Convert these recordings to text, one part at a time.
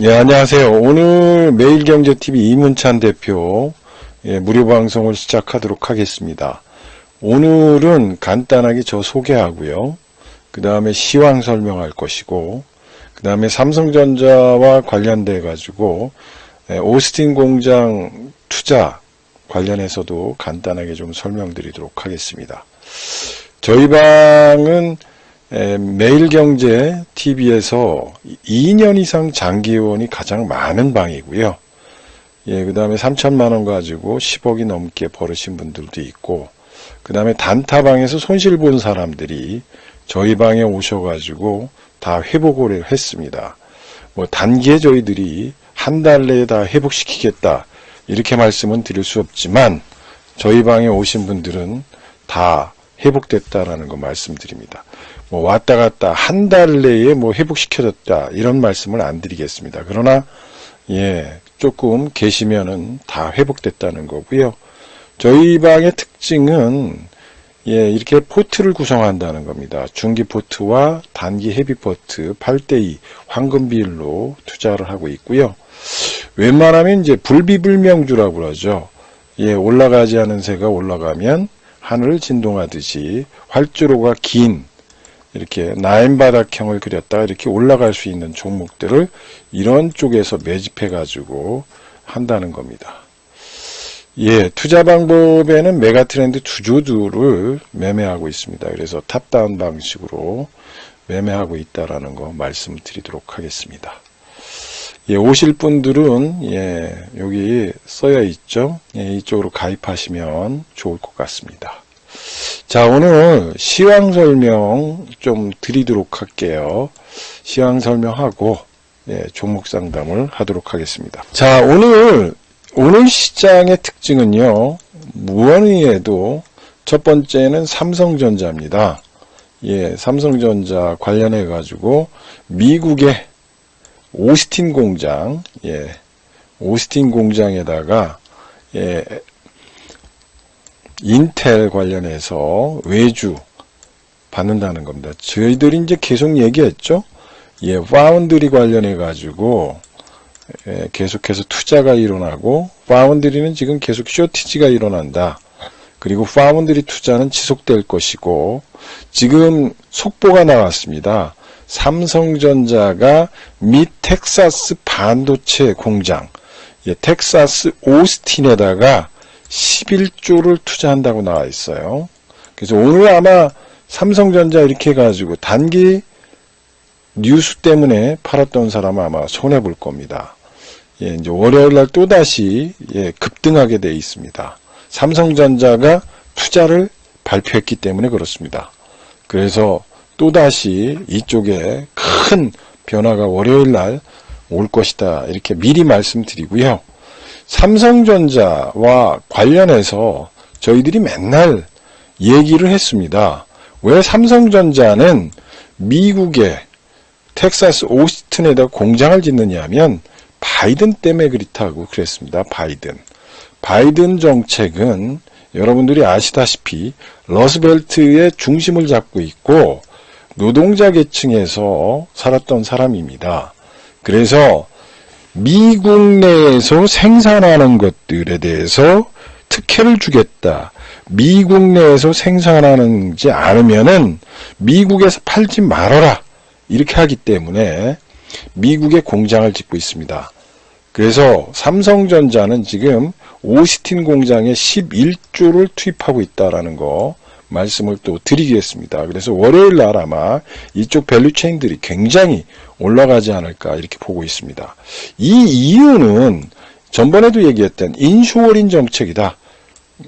예, 안녕하세요. 오늘 매일경제TV 이문찬 대표 무료 방송을 시작하도록 하겠습니다. 오늘은 간단하게 저 소개하고요. 그 다음에 시황 설명할 것이고, 그 다음에 삼성전자와 관련돼 가지고 오스틴 공장 투자 관련해서도 간단하게 좀 설명드리도록 하겠습니다. 저희 방은 매일경제TV에서 2년 이상 장기회원이 가장 많은 방이고요. 그 다음에 3천만 원 가지고 10억이 넘게 벌으신 분들도 있고, 그 다음에 단타방에서 손실 본 사람들이 저희 방에 오셔가지고 다 회복을 했습니다. 뭐 단기에 저희들이 한 달 내에 다 회복시키겠다 이렇게 말씀은 드릴 수 없지만, 저희 방에 오신 분들은 다 회복됐다라는 거 말씀드립니다. 뭐 왔다 갔다 한 달 내에 뭐 회복시켜졌다 이런 말씀을 안 드리겠습니다. 그러나 조금 계시면은 다 회복됐다는 거고요. 저희 방의 특징은 이렇게 포트를 구성한다는 겁니다. 중기 포트와 단기 헤비 포트 8대2 황금 비율로 투자를 하고 있고요. 웬만하면 이제 불비불명주라고 그러죠. 올라가지 않은 새가 올라가면 하늘을 진동하듯이 활주로가 긴 이렇게 나인바닥형을 그렸다가 이렇게 올라갈 수 있는 종목들을 이런 쪽에서 매집해 가지고 한다는 겁니다. 투자 방법에는 메가트렌드 투조들을 매매하고 있습니다. 그래서 탑다운 방식으로 매매하고 있다라는 거 말씀드리도록 하겠습니다. 오실 분들은 여기 써여 있죠. 이쪽으로 가입하시면 좋을 것 같습니다. 자, 오늘 시황 설명 좀 드리도록 할게요. 시황 설명하고 종목 상담을 하도록 하겠습니다. 자, 오늘 시장의 특징은요, 무언이해도 첫 번째는 삼성전자입니다. 삼성전자 관련해 가지고 미국의 오스틴 공장, 오스틴 공장에다가 인텔 관련해서 외주 받는다는 겁니다. 저희들이 이제 계속 얘기했죠. 파운드리 관련해 가지고 계속해서 투자가 일어나고, 파운드리는 지금 계속 쇼티지가 일어난다. 그리고 파운드리 투자는 지속될 것이고, 지금 속보가 나왔습니다. 삼성전자가 미 텍사스 반도체 공장, 텍사스 오스틴에다가 11조를 투자한다고 나와 있어요. 그래서 오늘 아마 삼성전자 이렇게 해가지고 단기 뉴스 때문에 팔았던 사람은 아마 손해볼 겁니다. 이제 월요일날 또다시 급등하게 돼 있습니다. 삼성전자가 투자를 발표했기 때문에 그렇습니다. 그래서 또다시 이쪽에 큰 변화가 월요일날 올 것이다 이렇게 미리 말씀드리고요. 삼성전자와 관련해서 저희들이 맨날 얘기를 했습니다. 왜 삼성전자는 미국의 텍사스 오스틴에다 공장을 짓느냐 하면 바이든 때문에 그렇다고 그랬습니다. 바이든 정책은 여러분들이 아시다시피 러스벨트의 중심을 잡고 있고 노동자 계층에서 살았던 사람입니다. 그래서 미국 내에서 생산하는 것들에 대해서 특혜를 주겠다. 미국 내에서 생산하지 않으면은 미국에서 팔지 말아라. 이렇게 하기 때문에 미국에 공장을 짓고 있습니다. 그래서 삼성전자는 지금 오스틴 공장에 11조를 투입하고 있다라는 거 말씀을 또 드리겠습니다. 그래서 월요일 날 아마 이쪽 밸류체인들이 굉장히 올라가지 않을까 이렇게 보고 있습니다. 이 이유는 전번에도 얘기했던 인쇼어링 정책이다.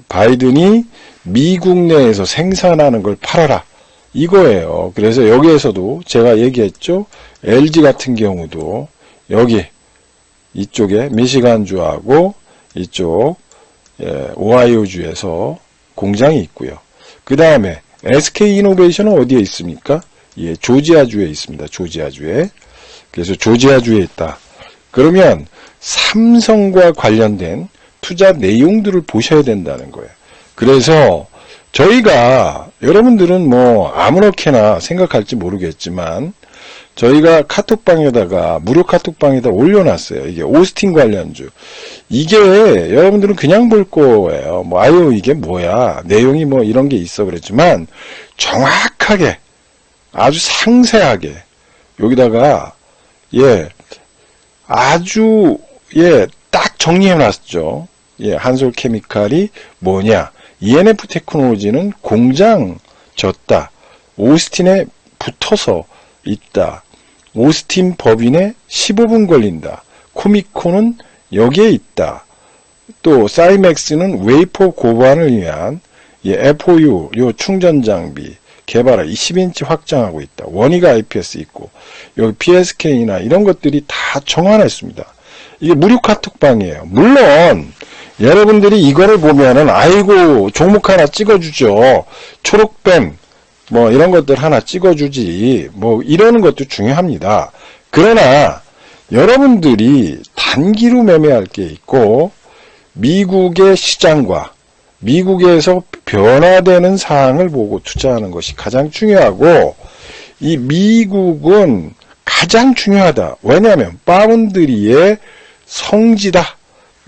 바이든이 미국 내에서 생산하는 걸 팔아라 이거예요. 그래서 여기에서도 제가 얘기했죠. LG 같은 경우도 여기 이쪽에 미시간주하고 이쪽 오하이오주에서 공장이 있고요. 그 다음에 SK이노베이션은 어디에 있습니까? 조지아주에 있습니다. 조지아주에. 그래서 조지아주에 있다. 그러면 삼성과 관련된 투자 내용들을 보셔야 된다는 거예요. 그래서 저희가 여러분들은 뭐 아무렇게나 생각할지 모르겠지만 저희가 카톡방에다가 무료 카톡방에다 올려놨어요. 이게 오스틴 관련주. 이게 여러분들은 그냥 볼 거예요. 뭐 아유 이게 뭐야 내용이 뭐 이런 게 있어 그랬지만 정확하게 아주 상세하게 여기다가 아주 딱 정리해 놨죠. 한솔케미칼이 뭐냐, ENF 테크놀로지는 공장 졌다, 오스틴에 붙어서 있다, 오스틴 법인에 15분 걸린다, 코미코는 여기에 있다, 또 사이맥스는 웨이퍼 고반을 위한 FOU 요 충전 장비 개발을 20인치 확장하고 있다. 원익 IPS 있고 여기 PSK나 이런 것들이 다 정화했습니다. 이게 무료 카톡방이에요. 물론 여러분들이 이거를 보면은 아이고 종목 하나 찍어주죠. 초록뱀 뭐 이런 것들 하나 찍어주지 뭐 이러는 것도 중요합니다. 그러나 여러분들이 단기로 매매할 게 있고 미국의 시장과 미국에서 변화되는 사항을 보고 투자하는 것이 가장 중요하고, 이 미국은 가장 중요하다. 왜냐하면 파운드리의 성지다.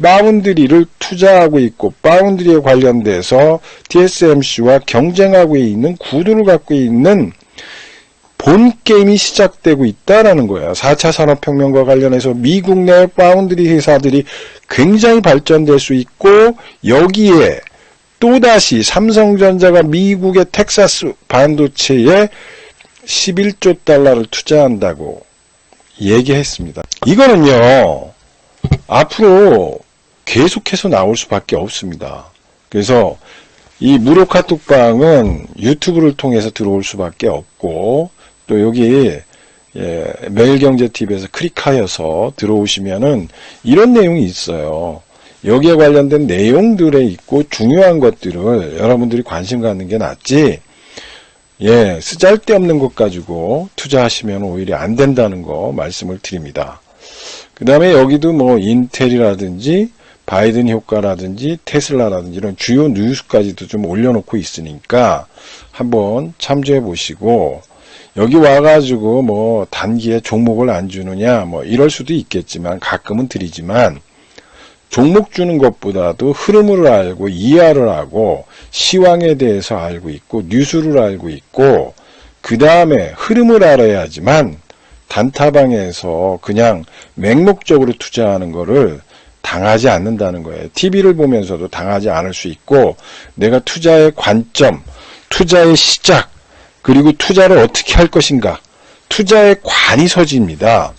파운드리를 투자하고 있고 파운드리에 관련돼서 TSMC와 경쟁하고 있는 구도를 갖고 있는 본 게임이 시작되고 있다라는 거야. 4차 산업혁명과 관련해서 미국 내 파운드리 회사들이 굉장히 발전될 수 있고, 여기에 또다시 삼성전자가 미국의 텍사스 반도체에 11조 달러를 투자한다고 얘기했습니다. 이거는요, 앞으로 계속해서 나올 수밖에 없습니다. 그래서 이 무료 카톡방은 유튜브를 통해서 들어올 수밖에 없고, 또 여기 매일경제TV에서 클릭하여서 들어오시면은 이런 내용이 있어요. 여기에 관련된 내용들에 있고 중요한 것들을 여러분들이 관심 갖는 게 낫지, 쓰잘데없는 것 가지고 투자하시면 오히려 안 된다는 거 말씀을 드립니다. 그 다음에 여기도 뭐 인텔이라든지 바이든 효과라든지 테슬라라든지 이런 주요 뉴스까지도 좀 올려놓고 있으니까 한번 참조해 보시고, 여기 와가지고 뭐 단기에 종목을 안 주느냐 뭐 이럴 수도 있겠지만, 가끔은 드리지만 종목 주는 것보다도 흐름을 알고 이해를 하고 시황에 대해서 알고 있고 뉴스를 알고 있고 그 다음에 흐름을 알아야지만 단타방에서 그냥 맹목적으로 투자하는 거를 당하지 않는다는 거예요. TV를 보면서도 당하지 않을 수 있고, 내가 투자의 관점, 투자의 시작, 그리고 투자를 어떻게 할 것인가, 투자의 관이 서집니다.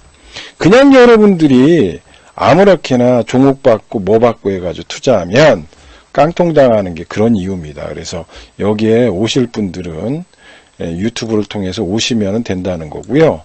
그냥 여러분들이 아무렇게나 종목 받고 뭐 받고 해가지고 투자하면 깡통 당하는 게 그런 이유입니다. 그래서 여기에 오실 분들은 유튜브를 통해서 오시면 된다는 거고요.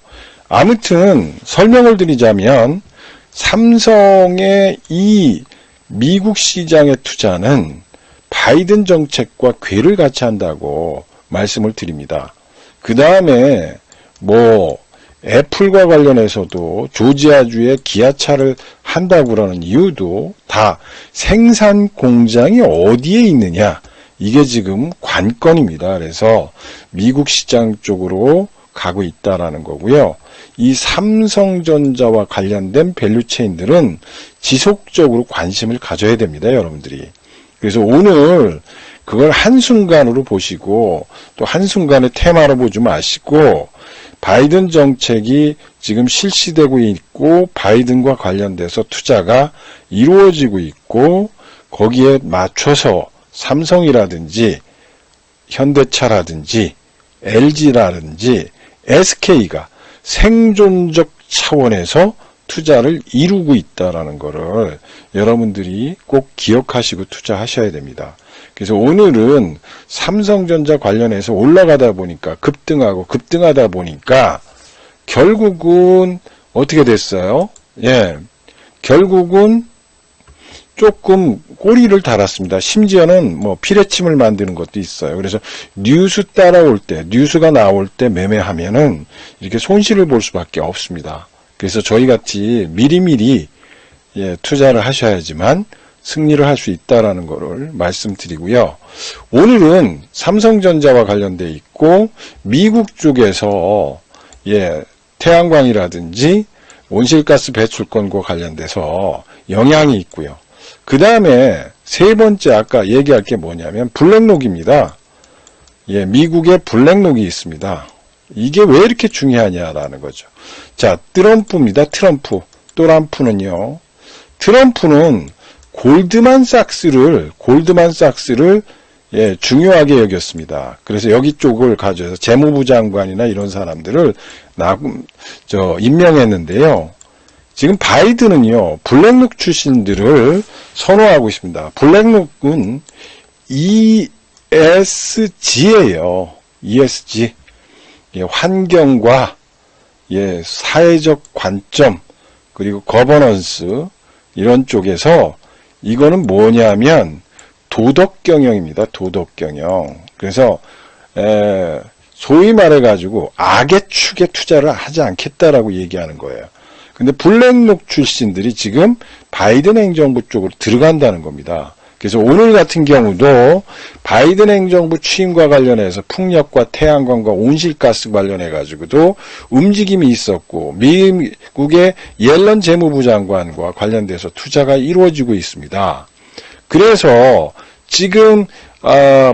아무튼 설명을 드리자면 삼성의 이 미국 시장의 투자는 바이든 정책과 궤를 같이 한다고 말씀을 드립니다. 그 다음에 뭐 애플과 관련해서도 조지아주에 기아차를 한다고 그러는 이유도 다 생산 공장이 어디에 있느냐, 이게 지금 관건입니다. 그래서 미국 시장 쪽으로 가고 있다라는 거고요. 이 삼성전자와 관련된 밸류체인들은 지속적으로 관심을 가져야 됩니다, 여러분들이. 그래서 오늘 그걸 한순간으로 보시고 또 한순간의 테마로 보지 마시고, 바이든 정책이 지금 실시되고 있고 바이든과 관련돼서 투자가 이루어지고 있고, 거기에 맞춰서 삼성이라든지 현대차라든지 LG라든지 SK가 생존적 차원에서 투자를 이루고 있다라는 것을 여러분들이 꼭 기억하시고 투자하셔야 됩니다. 그래서 오늘은 삼성전자 관련해서 올라가다 보니까 급등하다 보니까 결국은 어떻게 됐어요? 결국은 조금 꼬리를 달았습니다. 심지어는 뭐 피레침을 만드는 것도 있어요. 그래서 뉴스 따라올 때, 뉴스가 나올 때 매매하면은 이렇게 손실을 볼 수밖에 없습니다. 그래서 저희 같이 미리미리 투자를 하셔야지만 승리를 할 수 있다라는 것을 말씀드리고요. 오늘은 삼성전자와 관련돼 있고 미국 쪽에서 태양광이라든지 온실가스 배출권과 관련돼서 영향이 있고요. 그 다음에 세 번째 아까 얘기할 게 뭐냐면 블랙록입니다. 예, 미국의 블랙록이 있습니다. 이게 왜 이렇게 중요하냐라는 거죠. 자, 트럼프입니다. 트럼프는요. 트럼프는 골드만삭스를 예, 중요하게 여겼습니다. 그래서 여기 쪽을 가져서 재무부 장관이나 이런 사람들을 임명했는데요. 지금 바이든은요, 블랙록 출신들을 선호하고 있습니다. 블랙록은 ESG예요. ESG. 예, 환경과 예, 사회적 관점 그리고 거버넌스 이런 쪽에서 이거는 뭐냐면 도덕경영입니다. 도덕경영. 그래서 소위 말해가지고 악의 축에 투자를 하지 않겠다라고 얘기하는 거예요. 근데 블랙록 출신들이 지금 바이든 행정부 쪽으로 들어간다는 겁니다. 그래서 오늘 같은 경우도 바이든 행정부 취임과 관련해서 풍력과 태양광과 온실가스 관련해가지고도 움직임이 있었고 미국의 옐런 재무부 장관과 관련돼서 투자가 이루어지고 있습니다. 그래서 지금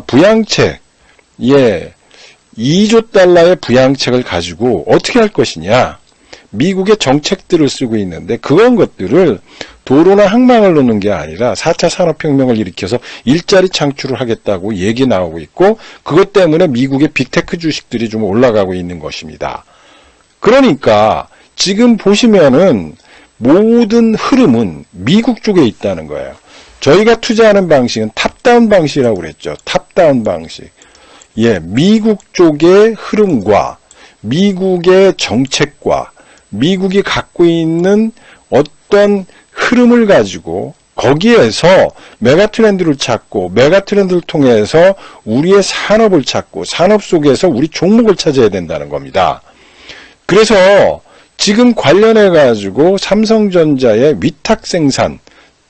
부양책, 예, 2조 달러의 부양책을 가지고 어떻게 할 것이냐. 미국의 정책들을 쓰고 있는데 그런 것들을 도로나 항만을 놓는 게 아니라 4차 산업혁명을 일으켜서 일자리 창출을 하겠다고 얘기 나오고 있고 그것 때문에 미국의 빅테크 주식들이 좀 올라가고 있는 것입니다. 그러니까 지금 보시면은 모든 흐름은 미국 쪽에 있다는 거예요. 저희가 투자하는 방식은 탑다운 방식이라고 그랬죠. 탑다운 방식. 예, 미국 쪽의 흐름과 미국의 정책과 미국이 갖고 있는 어떤 흐름을 가지고 거기에서 메가트렌드를 찾고 메가트렌드를 통해서 우리의 산업을 찾고 산업 속에서 우리 종목을 찾아야 된다는 겁니다. 그래서 지금 관련해 가지고 삼성전자의 위탁 생산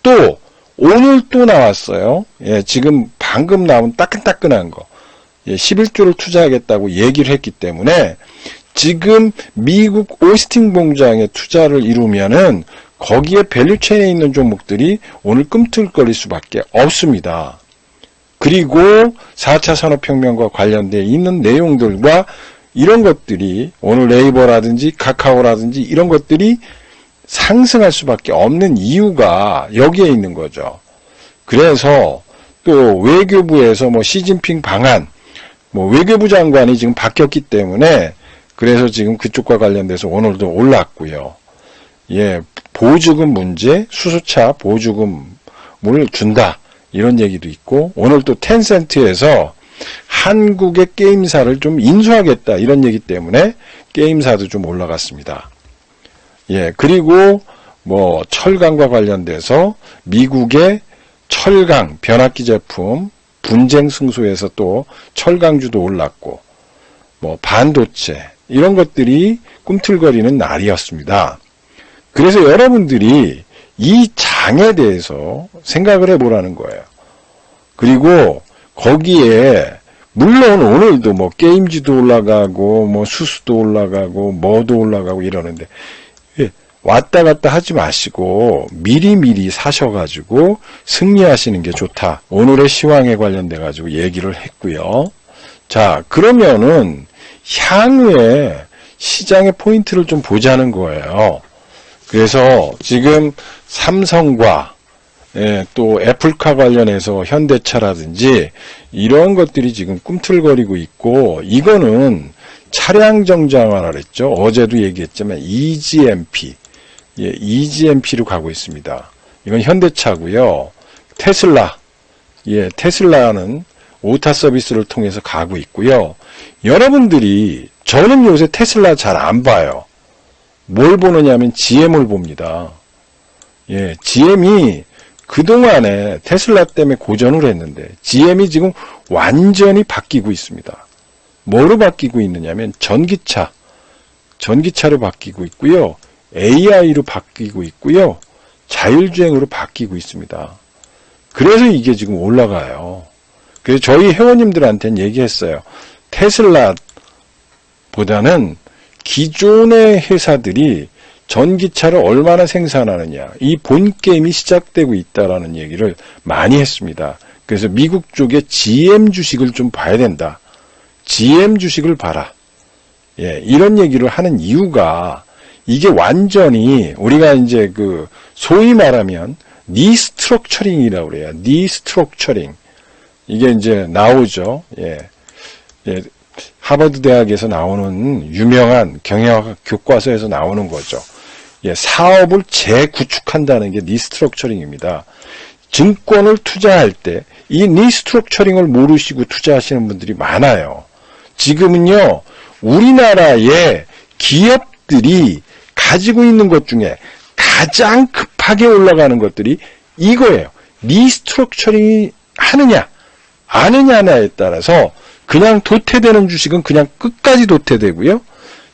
또 오늘 또 나왔어요. 예, 지금 방금 나온 따끈따끈한 거. 예, 11조를 투자하겠다고 얘기를 했기 때문에 지금 미국 오스틴 공장에 투자를 이루면은 거기에 밸류체인에 있는 종목들이 오늘 꿈틀거릴 수밖에 없습니다. 그리고 4차 산업혁명과 관련되어 있는 내용들과 이런 것들이 오늘 네이버라든지 카카오라든지 이런 것들이 상승할 수밖에 없는 이유가 여기에 있는 거죠. 그래서 또 외교부에서 뭐 시진핑 방한, 뭐 외교부 장관이 지금 바뀌었기 때문에 그래서 지금 그쪽과 관련돼서 오늘도 올랐고요. 예, 보조금 문제, 수소차 보조금을 준다. 이런 얘기도 있고, 오늘 또 텐센트에서 한국의 게임사를 좀 인수하겠다. 이런 얘기 때문에 게임사도 좀 올라갔습니다. 예, 그리고 뭐 철강과 관련돼서 미국의 철강, 변압기 제품, 분쟁 승소에서 또 철강주도 올랐고, 뭐 반도체, 이런 것들이 꿈틀거리는 날이었습니다. 그래서 여러분들이 이 장에 대해서 생각을 해보라는 거예요. 그리고 거기에 물론 오늘도 뭐 게임지도 올라가고 뭐 수수도 올라가고 뭐도 올라가고 이러는데 왔다 갔다 하지 마시고 미리미리 사셔가지고 승리하시는 게 좋다. 오늘의 시황에 관련돼 가지고 얘기를 했고요. 자, 그러면은 향후에 시장의 포인트를 좀 보자는 거예요. 그래서 지금 삼성과 또 애플카 관련해서 현대차라든지 이런 것들이 지금 꿈틀거리고 있고 이거는 차량 정장화라 그랬죠. 어제도 얘기했지만 EGMP, EGMP로 가고 있습니다. 이건 현대차고요. 테슬라, 테슬라는 오타 서비스를 통해서 가고 있고요. 여러분들이 저는 요새 테슬라 잘 안 봐요. 뭘 보느냐면 GM을 봅니다. 예, GM이 그동안에 테슬라 때문에 고전을 했는데 GM이 지금 완전히 바뀌고 있습니다. 뭐로 바뀌고 있느냐면 전기차로 바뀌고 있고요. AI로 바뀌고 있고요. 자율주행으로 바뀌고 있습니다. 그래서 이게 지금 올라가요. 그래서 저희 회원님들한테는 얘기했어요. 테슬라보다는 기존의 회사들이 전기차를 얼마나 생산하느냐, 이 본게임이 시작되고 있다라는 얘기를 많이 했습니다. 그래서 미국 쪽에 GM 주식을 좀 봐야 된다. GM 주식을 봐라. 예, 이런 얘기를 하는 이유가 이게 완전히 우리가 이제 그 소위 말하면 리스트럭처링이라고 그래요. 리스트럭처링. 이게 이제 나오죠. 예. 예. 하버드 대학에서 나오는 유명한 경영학 교과서에서 나오는 거죠. 예, 사업을 재구축한다는 게 리스트럭처링입니다. 증권을 투자할 때 이 리스트럭처링을 모르시고 투자하시는 분들이 많아요. 지금은요, 우리나라의 기업들이 가지고 있는 것 중에 가장 급하게 올라가는 것들이 이거예요. 리스트럭처링이 하느냐, 아느냐에 따라서 그냥 도태되는 주식은 그냥 끝까지 도태되고요.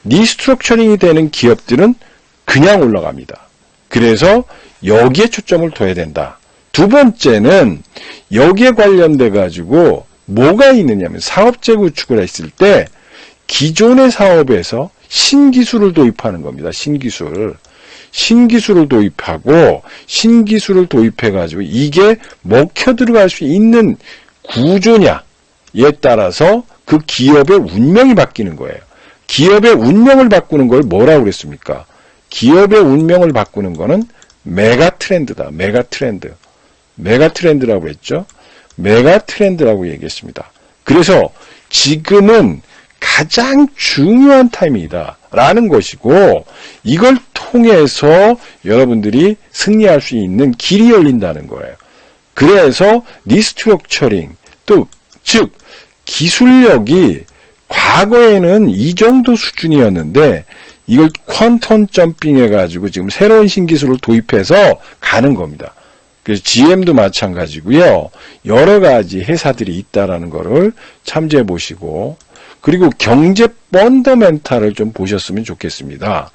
리스트럭처링이 되는 기업들은 그냥 올라갑니다. 그래서 여기에 초점을 둬야 된다. 두 번째는 여기에 관련돼 가지고 뭐가 있느냐면 사업 재구축을 했을 때 기존의 사업에서 신기술을 도입하는 겁니다. 신기술을 도입하고 신기술을 도입해 가지고 이게 먹혀 들어갈 수 있는 구조냐에 따라서 그 기업의 운명이 바뀌는 거예요. 기업의 운명을 바꾸는 걸 뭐라고 그랬습니까? 기업의 운명을 바꾸는 거는 메가트렌드다. 메가트렌드라고 했죠. 메가트렌드라고 얘기했습니다. 그래서 지금은 가장 중요한 타임이다 라는 것이고 이걸 통해서 여러분들이 승리할 수 있는 길이 열린다는 거예요. 그래서 리스트럭처링 또 즉 기술력이 과거에는 이 정도 수준이었는데 이걸 퀀텀 점핑 해가지고 지금 새로운 신기술을 도입해서 가는 겁니다. 그래서 GM도 마찬가지고요. 여러 가지 회사들이 있다라는 거를 참조해 보시고 그리고 경제 펀더멘탈을 좀 보셨으면 좋겠습니다.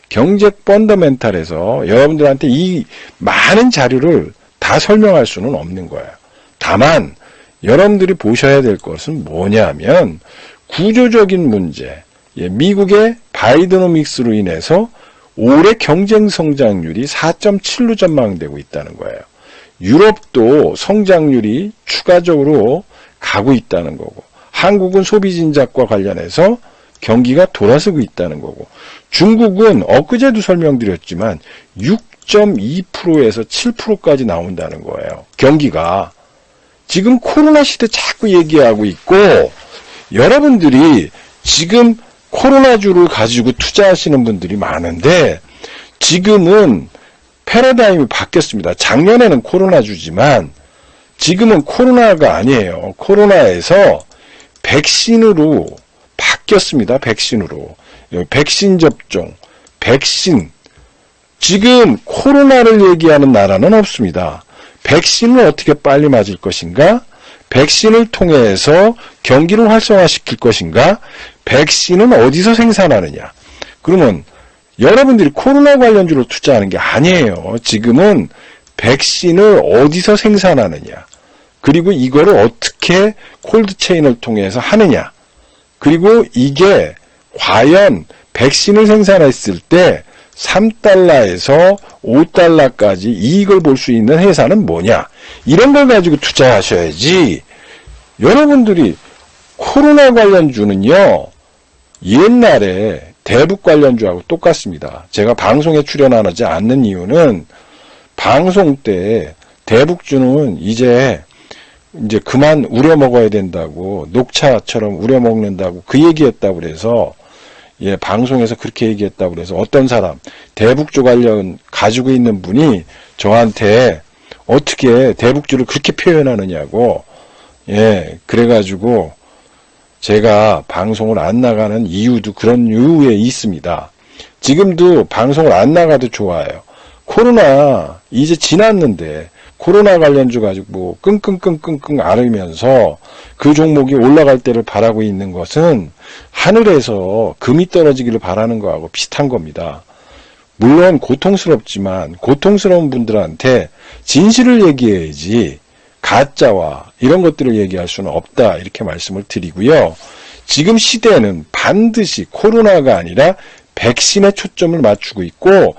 경제 펀더멘탈에서 여러분들한테 이 많은 자료를 다 설명할 수는 없는 거예요. 다만 여러분들이 보셔야 될 것은 뭐냐면 구조적인 문제, 미국의 바이드노믹스로 인해서 올해 경쟁 성장률이 4.7로 전망되고 있다는 거예요. 유럽도 성장률이 추가적으로 가고 있다는 거고 한국은 소비 진작과 관련해서 경기가 돌아서고 있다는 거고 중국은 엊그제도 설명드렸지만 6.2%에서 7%까지 나온다는 거예요. 경기가. 지금 코로나 시대 자꾸 얘기하고 있고 여러분들이 지금 코로나주를 가지고 투자하시는 분들이 많은데 지금은 패러다임이 바뀌었습니다. 작년에는 코로나주지만 지금은 코로나가 아니에요. 코로나에서 백신으로 바뀌었습니다. 백신으로. 백신 접종, 백신. 지금 코로나를 얘기하는 나라는 없습니다. 백신을 어떻게 빨리 맞을 것인가? 백신을 통해서 경기를 활성화시킬 것인가? 백신은 어디서 생산하느냐? 그러면 여러분들이 코로나 관련주로 투자하는 게 아니에요. 지금은 백신을 어디서 생산하느냐? 그리고 이거를 어떻게 콜드체인을 통해서 하느냐? 그리고 이게 과연 백신을 생산했을 때 3달러에서 5달러까지 이익을 볼 수 있는 회사는 뭐냐? 이런 걸 가지고 투자하셔야지. 여러분들이 코로나 관련주는요. 옛날에 대북 관련주하고 똑같습니다. 제가 방송에 출연하지 않는 이유는 방송 때 대북주는 이제 그만 우려 먹어야 된다고 녹차처럼 우려 먹는다고 그 얘기했다고 그래서 방송에서 그렇게 얘기했다고 그래서 어떤 사람 대북주 관련 가지고 있는 분이 저한테 어떻게 대북주를 그렇게 표현하느냐고 그래가지고 제가 방송을 안 나가는 이유도 그런 이유에 있습니다. 지금도 방송을 안 나가도 좋아요. 코로나 이제 지났는데 코로나 관련주 가지고 뭐 끙끙끙끙끙 앓으면서 그 종목이 올라갈 때를 바라고 있는 것은 하늘에서 금이 떨어지기를 바라는 거하고 비슷한 겁니다. 물론 고통스럽지만 고통스러운 분들한테 진실을 얘기해야지 가짜와 이런 것들을 얘기할 수는 없다 이렇게 말씀을 드리고요. 지금 시대는 반드시 코로나가 아니라 백신에 초점을 맞추고 있고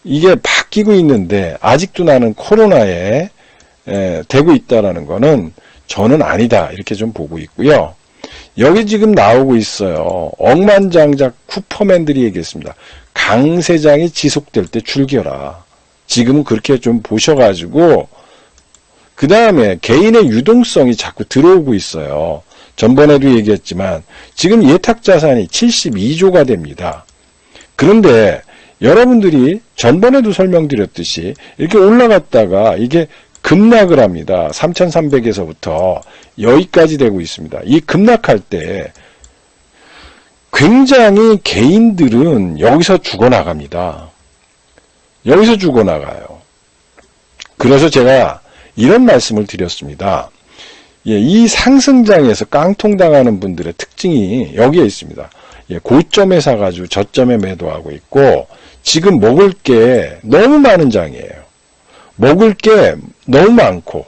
이게 바뀌고 있는데 아직도 나는 코로나에 되고 있다라는 거는 저는 아니다 이렇게 좀 보고 있고요. 여기 지금 나오고 있어요. 억만장자 쿠퍼맨들이 얘기했습니다. 강세장이 지속될 때 즐겨라. 지금은 그렇게 좀 보셔가지고 그 다음에 개인의 유동성이 자꾸 들어오고 있어요. 전번에도 얘기했지만 지금 예탁자산이 72조가 됩니다. 그런데 여러분들이 전번에도 설명드렸듯이 이렇게 올라갔다가 이게 급락을 합니다. 3,300에서부터 여기까지 되고 있습니다. 이 급락할 때 굉장히 개인들은 여기서 죽어나갑니다. 여기서 죽어나가요. 그래서 제가 이런 말씀을 드렸습니다. 이 상승장에서 깡통당하는 분들의 특징이 여기에 있습니다. 고점에 사가지고 저점에 매도하고 있고 지금 먹을 게 너무 많은 장이에요. 먹을 게 너무 많고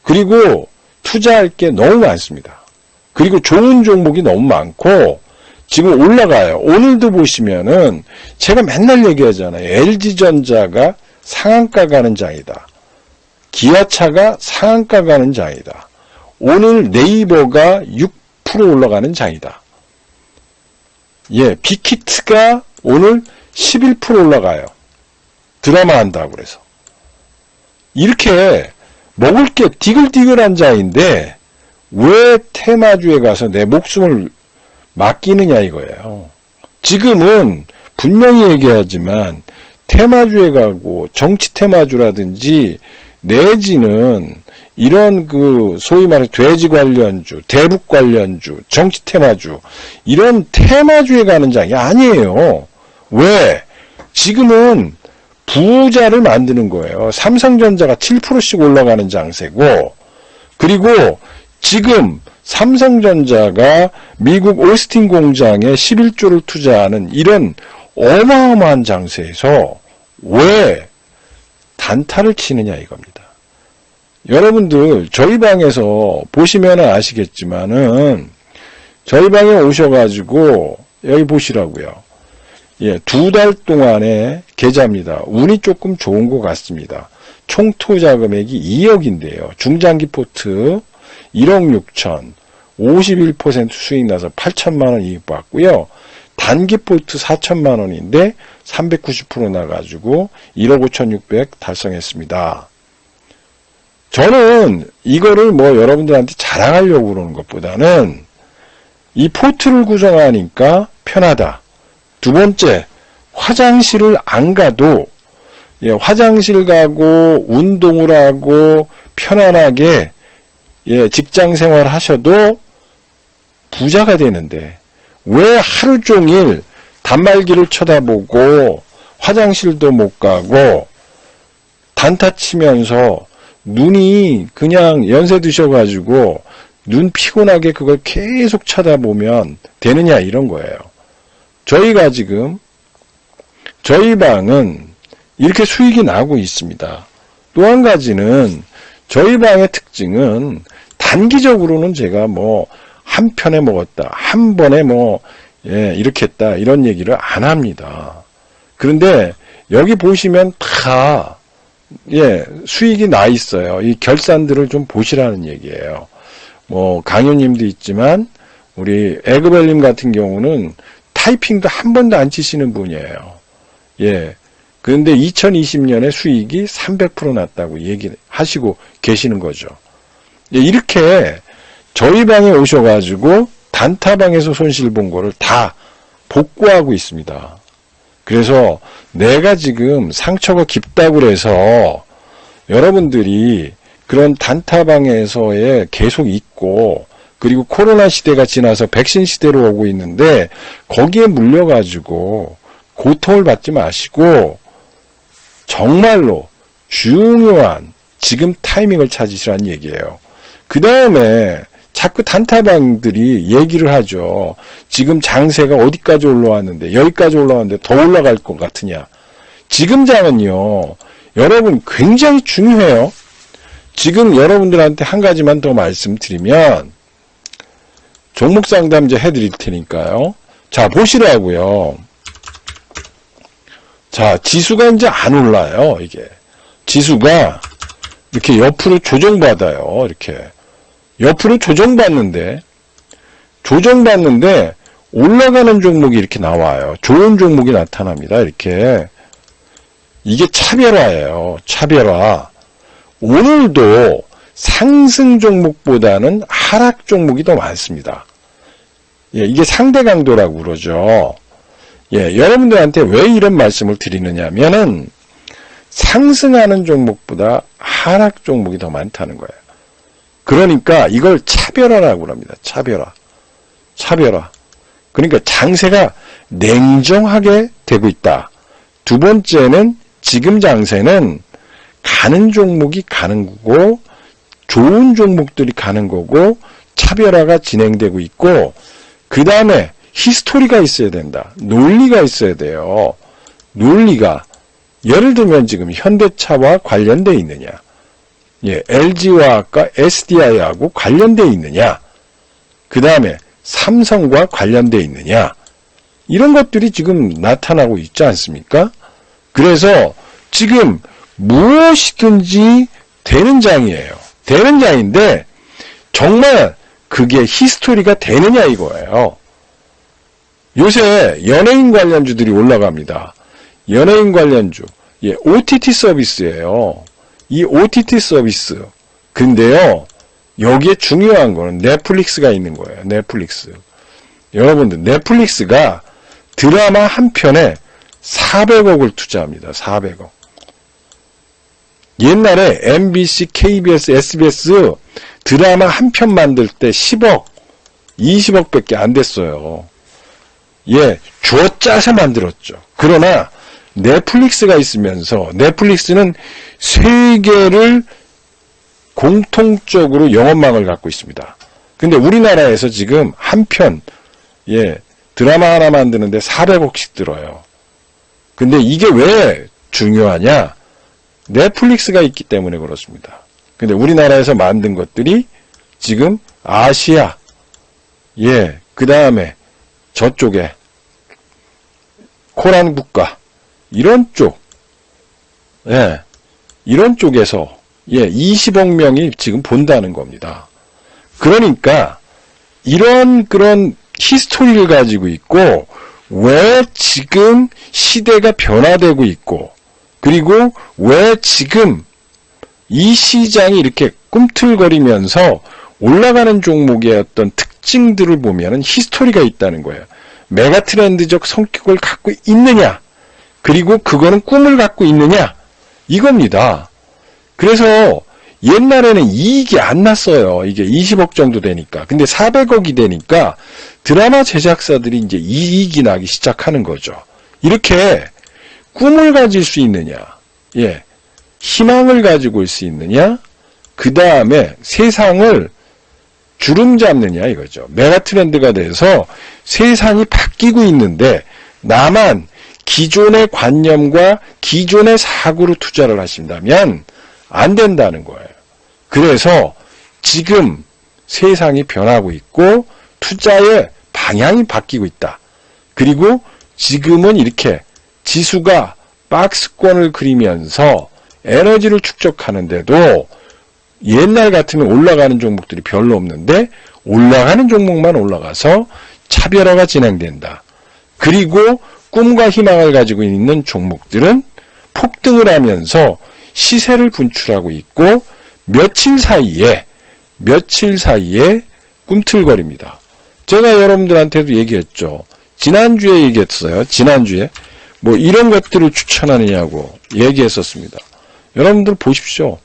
그리고 투자할 게 너무 많습니다. 그리고 좋은 종목이 너무 많고 지금 올라가요. 오늘도 보시면은 제가 맨날 얘기하잖아요. LG전자가 상한가 가는 장이다. 기아차가 상한가 가는 장이다. 오늘 네이버가 6% 올라가는 장이다. 빅히트가 오늘 11% 올라가요. 드라마 한다고 그래서. 이렇게 먹을 게 디글디글한 장인데 왜 테마주에 가서 내 목숨을 맡기느냐 이거예요. 지금은 분명히 얘기하지만 테마주에 가고 정치 테마주라든지 내지는 이런 소위 말해 돼지 관련주, 대북 관련주, 정치 테마주 이런 테마주에 가는 장이 아니에요. 왜? 지금은 부자를 만드는 거예요. 삼성전자가 7%씩 올라가는 장세고 그리고 지금 삼성전자가 미국 오스틴 공장에 11조를 투자하는 이런 어마어마한 장세에서 왜 단타를 치느냐 이겁니다. 여러분들 저희 방에서 보시면 아시겠지만은 저희 방에 오셔가지고 여기 보시라고요. 2달 동안의 계좌입니다. 운이 조금 좋은 것 같습니다. 총 투자 금액이 2억인데요. 중장기 포트 1억 6천 51% 수익 나서 8천만 원 이익 받고요. 단기 포트 4천만 원인데 390% 나가지고 1억 5천6백 달성했습니다. 저는 이거를 여러분들한테 자랑하려고 그러는 것보다는 이 포트를 구성하니까 편하다. 두 번째, 화장실을 안 가도 화장실 가고 운동을 하고 편안하게 직장 생활 하셔도 부자가 되는데 왜 하루 종일 단말기를 쳐다보고 화장실도 못 가고 단타 치면서 눈이 그냥 연세 드셔가지고 눈 피곤하게 그걸 계속 쳐다보면 되느냐 이런 거예요. 저희가 지금 저희 방은 이렇게 수익이 나고 있습니다. 또 한 가지는 저희 방의 특징은 단기적으로는 제가 한 편에 먹었다, 한 번에 이렇게 했다 이런 얘기를 안 합니다. 그런데 여기 보시면 다 수익이 나 있어요. 이 결산들을 좀 보시라는 얘기예요. 강요님도 있지만 우리 에그벨님 같은 경우는 타이핑도 한 번도 안 치시는 분이에요. 그런데 2020년에 수익이 300% 났다고 얘기하시고 계시는 거죠. 이렇게 저희 방에 오셔가지고 단타방에서 손실 본 거를 다 복구하고 있습니다. 그래서 내가 지금 상처가 깊다고 그래서 여러분들이 그런 단타방에서에 계속 있고 그리고 코로나 시대가 지나서 백신 시대로 오고 있는데 거기에 물려가지고 고통을 받지 마시고 정말로 중요한 지금 타이밍을 찾으시라는 얘기예요. 그 다음에 자꾸 단타방들이 얘기를 하죠. 지금 장세가 어디까지 올라왔는데 여기까지 올라왔는데 더 올라갈 것 같으냐. 지금 장은요. 여러분 굉장히 중요해요. 지금 여러분들한테 한 가지만 더 말씀드리면 종목 상담 이제 해드릴 테니까요. 자, 보시라고요. 자, 지수가 이제 안 올라요, 이게. 지수가 이렇게 옆으로 조정받아요, 이렇게. 옆으로 조정받는데, 올라가는 종목이 이렇게 나와요. 좋은 종목이 나타납니다, 이렇게. 이게 차별화예요, 차별화. 오늘도 상승 종목보다는 하락 종목이 더 많습니다. 예, 이게 상대 강도라고 그러죠. 예, 여러분들한테 왜 이런 말씀을 드리느냐면은 상승하는 종목보다 하락 종목이 더 많다는 거예요. 그러니까 이걸 차별화라고 합니다. 차별화. 그러니까 장세가 냉정하게 되고 있다. 두 번째는 지금 장세는 가는 종목이 가는 거고 좋은 종목들이 가는 거고 차별화가 진행되고 있고 그 다음에 히스토리가 있어야 된다. 논리가 있어야 돼요. 논리가 예를 들면 지금 현대차와 관련돼 있느냐, 예, LG화학과 SDI하고 관련돼 있느냐, 그 다음에 삼성과 관련돼 있느냐, 이런 것들이 지금 나타나고 있지 않습니까? 그래서 지금 무엇이든지 되는 장이에요. 되는 장인데 정말 그게 히스토리가 되느냐 이거예요. 요새 연예인 관련주들이 올라갑니다. 연예인 관련주. 예, OTT 서비스예요. 이 OTT 서비스. 근데요, 여기에 중요한 거는 넷플릭스가 있는 거예요. 넷플릭스. 여러분들, 넷플릭스가 드라마 한 편에 400억을 투자합니다. 400억. 옛날에 MBC, KBS, SBS 드라마 한 편 만들 때 10억, 20억밖에 안 됐어요. 예, 쥐어짜서 만들었죠. 그러나 넷플릭스가 있으면서 넷플릭스는 세계를 공통적으로 영업망을 갖고 있습니다. 근데 우리나라에서 지금 한 편, 예, 드라마 하나 만드는데 400억씩 들어요. 근데 이게 왜 중요하냐? 넷플릭스가 있기 때문에 그렇습니다. 근데 우리나라에서 만든 것들이 지금 아시아, 예, 그 다음에 저쪽에 코란 국가, 이런 쪽, 예, 이런 쪽에서, 예, 20억 명이 지금 본다는 겁니다. 그러니까, 그런 히스토리를 가지고 있고, 왜 지금 시대가 변화되고 있고, 그리고 왜 지금 이 시장이 이렇게 꿈틀거리면서 올라가는 종목의 어떤 특징들을 보면은 히스토리가 있다는 거예요. 메가 트렌드적 성격을 갖고 있느냐, 그리고 그거는 꿈을 갖고 있느냐, 이겁니다. 그래서 옛날에는 이익이 안 났어요. 이게 20억 정도 되니까. 근데 400억이 되니까 드라마 제작사들이 이제 이익이 나기 시작하는 거죠. 이렇게 꿈을 가질 수 있느냐, 예, 희망을 가지고 올 수 있느냐, 그 다음에 세상을 주름 잡느냐 이거죠. 메가 트렌드가 돼서 세상이 바뀌고 있는데 나만 기존의 관념과 기존의 사고로 투자를 하신다면 안 된다는 거예요. 그래서 지금 세상이 변하고 있고 투자의 방향이 바뀌고 있다. 그리고 지금은 이렇게 지수가 박스권을 그리면서 에너지를 축적하는데도 옛날 같으면 올라가는 종목들이 별로 없는데 올라가는 종목만 올라가서 차별화가 진행된다. 그리고 꿈과 희망을 가지고 있는 종목들은 폭등을 하면서 시세를 분출하고 있고 며칠 사이에 꿈틀거립니다. 제가 여러분들한테도 얘기했죠. 지난주에 얘기했어요. 지난주에 뭐 이런 것들을 추천하느냐고 얘기했었습니다. 여러분들 보십시오.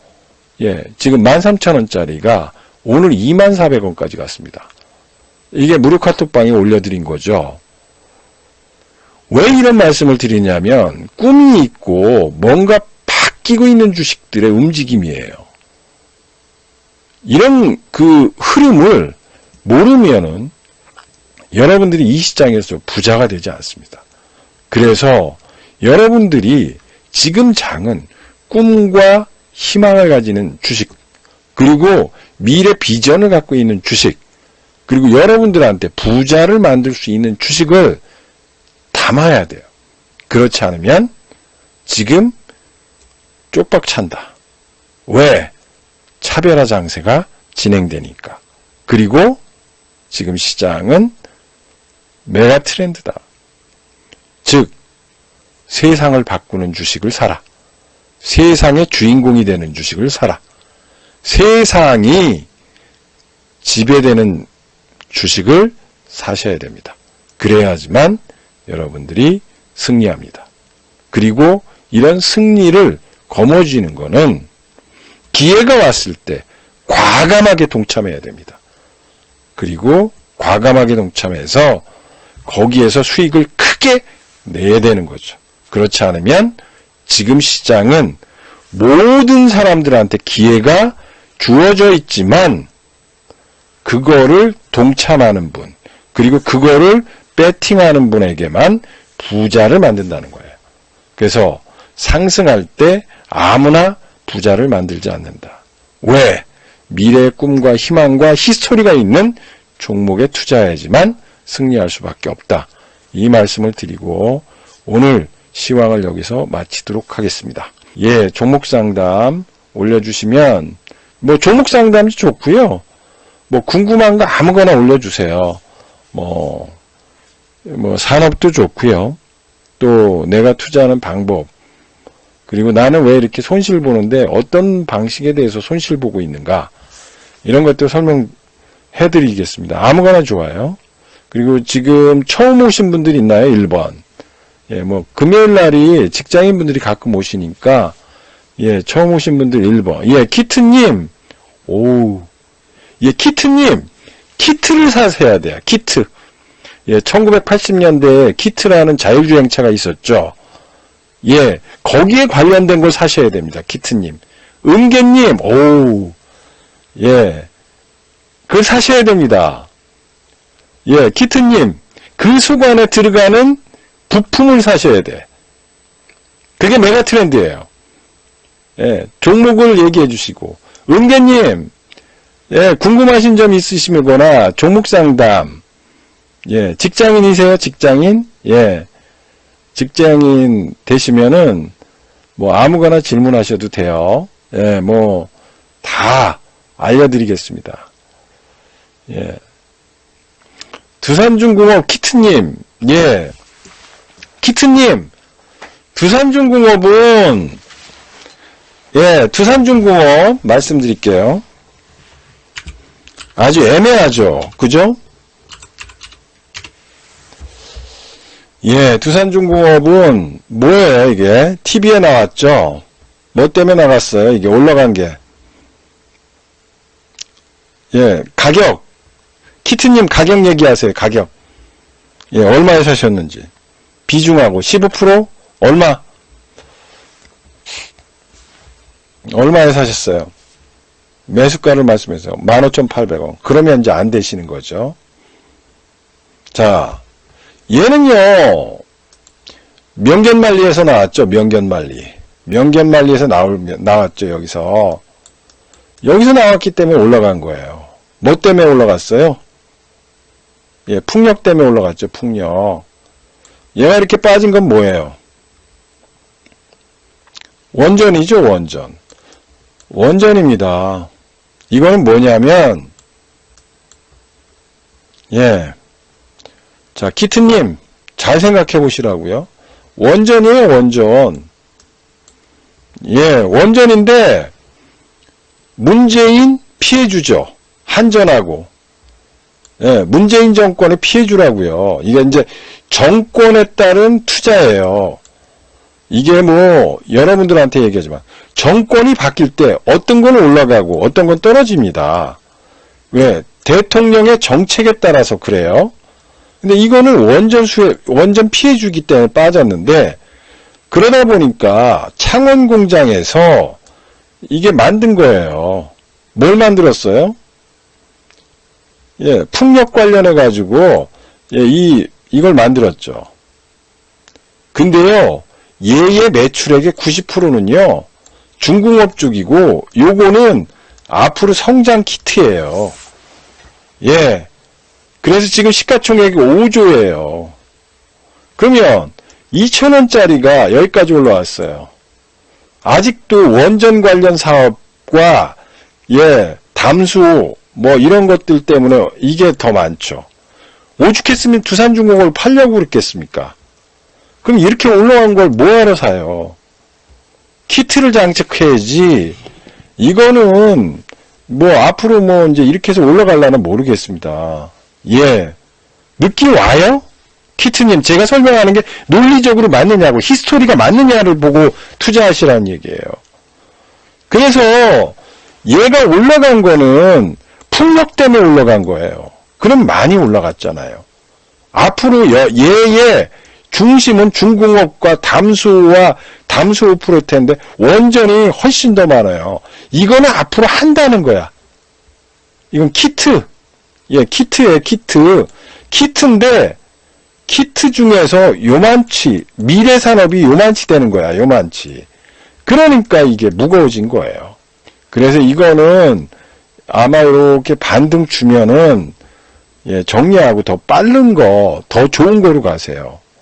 예, 지금 13,000원짜리가 오늘 24,000원까지 갔습니다. 이게 무료 카톡방에 올려드린 거죠. 왜 이런 말씀을 드리냐면 꿈이 있고 뭔가 바뀌고 있는 주식들의 움직임이에요. 이런 그 흐름을 모르면은 여러분들이 이 시장에서 부자가 되지 않습니다. 그래서 여러분들이 지금 장은 꿈과 희망을 가지는 주식, 그리고 미래 비전을 갖고 있는 주식, 그리고 여러분들한테 부자를 만들 수 있는 주식을 담아야 돼요. 그렇지 않으면 지금 쪽박 찬다. 왜? 차별화 장세가 진행되니까. 그리고 지금 시장은 메가 트렌드다. 즉 세상을 바꾸는 주식을 사라. 세상의 주인공이 되는 주식을 사라. 세상이 지배되는 주식을 사셔야 됩니다. 그래야지만 여러분들이 승리합니다. 그리고 이런 승리를 거머쥐는 거는 기회가 왔을 때 과감하게 동참해야 됩니다. 그리고 과감하게 동참해서 거기에서 수익을 크게 내야 되는 거죠. 그렇지 않으면 지금 시장은 모든 사람들한테 기회가 주어져 있지만 그거를 동참하는 분, 그리고 그거를 배팅하는 분에게만 부자를 만든다는 거예요. 그래서 상승할 때 아무나 부자를 만들지 않는다. 왜? 미래의 꿈과 희망과 히스토리가 있는 종목에 투자해야지만 승리할 수밖에 없다. 이 말씀을 드리고 오늘 시황을 여기서 마치도록 하겠습니다. 예, 종목 상담 올려주시면 뭐 종목 상담이 좋고요. 뭐 궁금한 거 아무거나 올려주세요. 뭐 산업도 좋고요. 또 내가 투자하는 방법, 그리고 나는 왜 이렇게 손실 보는데 어떤 방식에 대해서 손실 보고 있는가, 이런 것들 설명해 드리겠습니다. 아무거나 좋아요. 그리고 지금 처음 오신 분들 있나요? 1번. 예, 뭐 금요일 날이 직장인 분들이 가끔 오시니까 예, 처음 오신 분들 1번. 예, 키트님. 오우. 예, 키트님. 키트를 사셔야 돼요. 키트. 예, 1980년대에 키트라는 자율주행차가 있었죠. 예, 거기에 관련된 걸 사셔야 됩니다. 키트님. 은개님. 오우. 예. 그걸 사셔야 됩니다. 예, 키트님. 그 수관에 들어가는 부품을 사셔야 돼. 그게 메가 트렌드예요. 예, 종목을 얘기해 주시고. 은개님. 예, 궁금하신 점 있으시거나 종목 상담. 예, 직장인이세요? 직장인? 예. 직장인 되시면은 뭐 아무거나 질문하셔도 돼요. 예, 뭐 다 알려드리겠습니다. 예. 두산중공업 키트님. 예. 키트님. 두산중공업은 예, 두산중공업 말씀드릴게요. 아주 애매하죠. 그죠? 예, 두산중공업은 뭐예요, 이게? TV에 나왔죠? 뭐 때문에 나갔어요, 이게 올라간 게? 예, 가격. 키트님 가격 얘기하세요, 가격. 예, 얼마에 사셨는지. 비중하고 15%? 얼마? 얼마에 사셨어요? 매수가를 말씀해서 15,800원. 그러면 이제 안 되시는 거죠. 자, 얘는요, 명견만리에서 나왔죠, 명견만리. 명견만리에서 나왔죠, 여기서. 여기서 나왔기 때문에 올라간 거예요. 뭐 때문에 올라갔어요? 예, 풍력 때문에 올라갔죠, 풍력. 얘가 이렇게 빠진 건 뭐예요? 원전이죠, 원전. 원전입니다. 이거는 뭐냐면, 예. 자, 키트님, 잘 생각해 보시라고요. 원전이에요, 원전. 예, 원전인데, 문재인 피해주죠. 한전하고. 예, 문재인 정권의 피해주라고요. 이게 이제 정권에 따른 투자예요. 이게 뭐, 여러분들한테 얘기하지만, 정권이 바뀔 때 어떤 건 올라가고 어떤 건 떨어집니다. 왜? 대통령의 정책에 따라서 그래요. 근데 이거는 원전 피해주기 때문에 빠졌는데, 그러다 보니까 창원 공장에서 이게 만든 거예요. 뭘 만들었어요? 예, 풍력 관련해가지고, 예, 이걸 만들었죠. 근데요, 얘의 매출액의 90%는요, 중공업 쪽이고, 요거는 앞으로 성장 키트예요. 예, 그래서 지금 시가총액이 5조예요. 그러면 2,000원짜리가 여기까지 올라왔어요. 아직도 원전 관련 사업과 담수 뭐 이런 것들 때문에 이게 더 많죠. 오죽했으면 두산중공업을 팔려고 그랬겠습니까? 그럼 이렇게 올라간 걸 뭐하러 사요? 키트를 장착해야지. 이거는 뭐 앞으로 뭐 이제 이렇게 해서 올라갈라나 모르겠습니다. 느낌 와요? 키트님, 제가 설명하는 게 논리적으로 맞느냐고, 히스토리가 맞느냐를 보고 투자하시라는 얘기예요. 그래서 얘가 올라간 거는 풍력 때문에 올라간 거예요. 그럼 많이 올라갔잖아요. 앞으로 얘의 중심은 중공업과 담수와 담수 5%일 텐데 원전이 훨씬 더 많아요. 이거는 앞으로 한다는 거야. 이건 키트. 키트예요, 키트. 키트인데 키트 중에서 요만치, 미래 산업이 요만치 되는 거야, 요만치. 그러니까 이게 무거워진 거예요. 그래서 이거는 아마 이렇게 반등 주면은 정리하고 더 빠른 거, 더 좋은 거로 가세요.